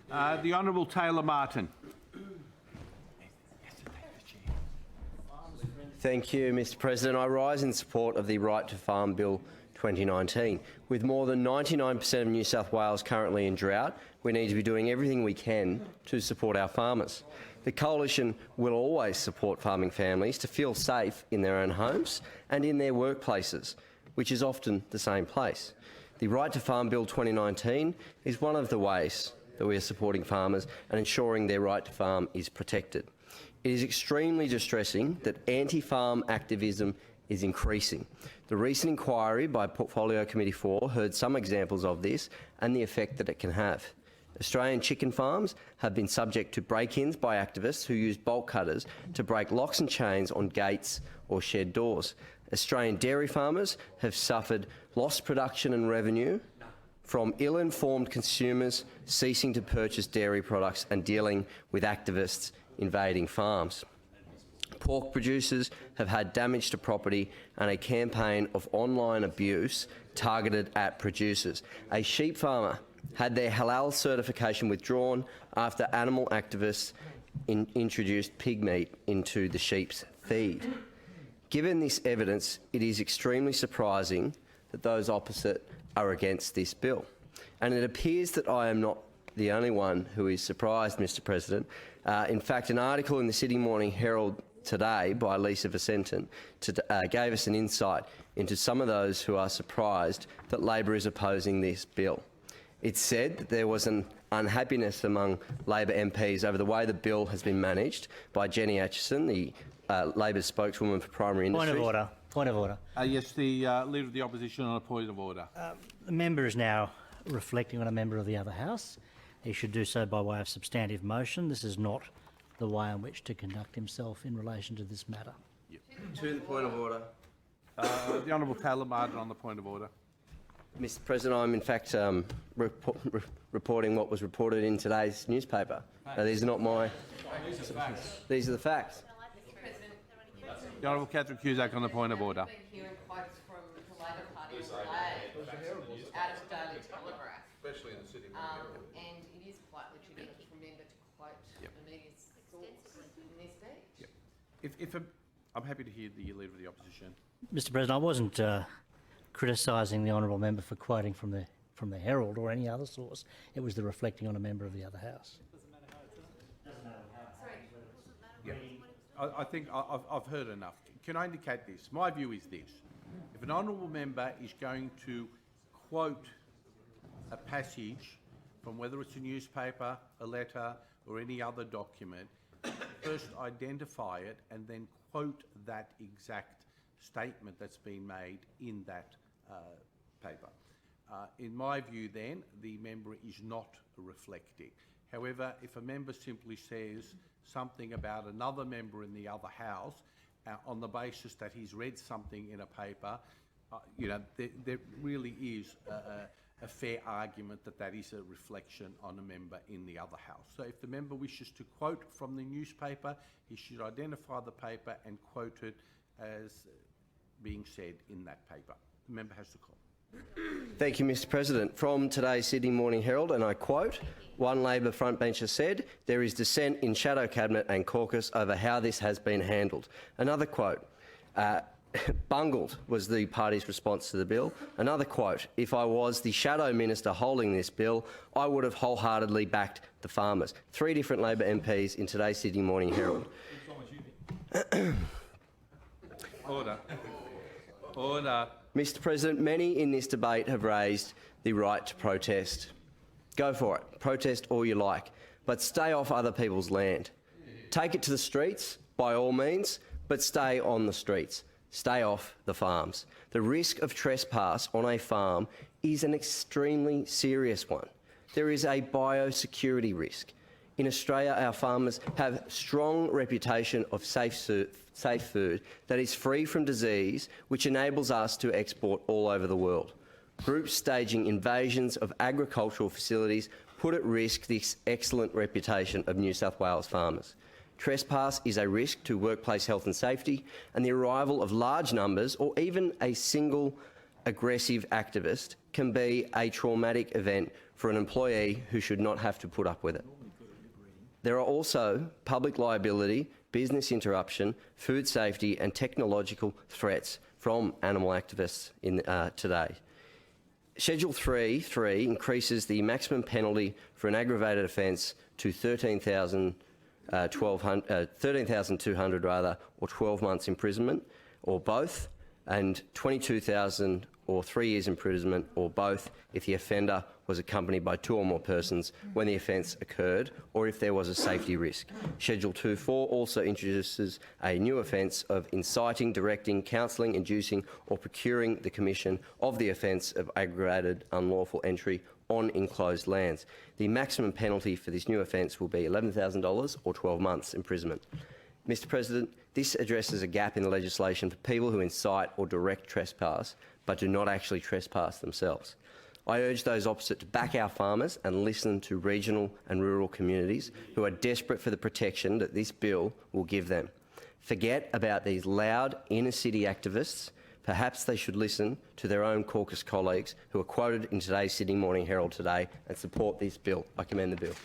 The Honourable Taylor Martin. Thank you, Mr President. I rise in support of the Right to Farm Bill 2019. With more than 99% of New South Wales currently in drought, we need to be doing everything we can to support our farmers. The Coalition will always support farming families to feel safe in their own homes and in their workplaces, which is often the same place. The Right to Farm Bill 2019 is one of the ways that we are supporting farmers and ensuring their right to farm is protected. It is extremely distressing that anti-farm activism is increasing. The recent inquiry by Portfolio Committee 4 heard some examples of this and the effect that it can have. Australian chicken farms have been subject to break-ins by activists who use bolt cutters to break locks and chains on gates or shed doors. Australian dairy farmers have suffered lost production and revenue from ill-informed consumers ceasing to purchase dairy products and dealing with activists invading farms. Pork producers have had damage to property and a campaign of online abuse targeted at producers. A sheep farmer had their halal certification withdrawn after animal activists introduced pig meat into the sheep's feed. Given this evidence, it is extremely surprising that those opposite are against this bill. And it appears that I am not the only one who is surprised, Mr President. In fact, an article in the Sydney Morning Herald today by Lisa Vicentin gave us an insight into some of those who are surprised that Labor is opposing this bill. It said that there was an unhappiness among Labor MPs over the way the bill has been managed by Jenny Atchison, the Labor spokeswoman for primary industry. Point of order. Point of order. Yes, the Leader of the Opposition on a point of order. The member is now reflecting on a member of the other House. He should do so by way of substantive motion. This is not the way in which to conduct himself in relation to this matter. Yep. To the point of order. The Honourable Taylor Martin on the point of order. Mr President, I'm in fact reporting what was reported in today's newspaper. These are not my... These are the facts. The Honourable Catherine Cusack on the point of order. Hearing quotes from the Labor Party out of Daily Telegraph. Especially in the Sydney Morning Herald. And it is quite legitimate for a member to quote immediate thoughts in their speech. I'm happy to hear the Leader of the Opposition. Mr President, I wasn't criticising the honourable member for quoting from the Herald or any other source. It was the reflecting on a member of the other House. Yeah. I think I've heard enough. Can I indicate this? My view is this. If an honourable member is going to quote a passage from whether it's a newspaper, a letter or any other document, first identify it and then quote that exact statement that's been made in that paper. In my view then, the member is not reflecting. However, if a member simply says something about another member in the other House on the basis that he's read something in a paper, there really is a fair argument that that is a reflection on a member in the other House. So if the member wishes to quote from the newspaper, he should identify the paper and quote it as being said in that paper. The member has the call. Thank you, Mr President. From today's Sydney Morning Herald, and I quote, one Labor frontbencher said, there is dissent in shadow cabinet and caucus over how this has been handled. Another quote, bungled was the party's response to the bill. Another quote, if I was the shadow minister holding this bill, I would have wholeheartedly backed the farmers. 3 different Labor MPs in today's Sydney Morning Herald. Order. Order. Mr President, many in this debate have raised the right to protest. Go for it. Protest all you like, but stay off other people's land. Take it to the streets, by all means, but stay on the streets. Stay off the farms. The risk of trespass on a farm is an extremely serious one. There is a biosecurity risk. In Australia, our farmers have a strong reputation of safe food that is free from disease, which enables us to export all over the world. Groups staging invasions of agricultural facilities put at risk this excellent reputation of New South Wales farmers. Trespass is a risk to workplace health and safety, and the arrival of large numbers or even a single aggressive activist can be a traumatic event for an employee who should not have to put up with it. There are also public liability, business interruption, food safety and technological threats from animal activists today. Schedule 3.3 increases the maximum penalty for an aggravated offence to $13,200 or 12 months imprisonment or both, and $22,000 or 3 years imprisonment or both if the offender was accompanied by 2 or more persons when the offence occurred or if there was a safety risk. Schedule 2.4 also introduces a new offence of inciting, directing, counselling, inducing or procuring the commission of the offence of aggravated unlawful entry on enclosed lands. The maximum penalty for this new offence will be $11,000 or 12 months imprisonment. Mr President, this addresses a gap in the legislation for people who incite or direct trespass but do not actually trespass themselves. I urge those opposite to back our farmers and listen to regional and rural communities who are desperate for the protection that this bill will give them. Forget about these loud inner-city activists. Perhaps they should listen to their own caucus colleagues who are quoted in today's Sydney Morning Herald today and support this bill. I commend the bill.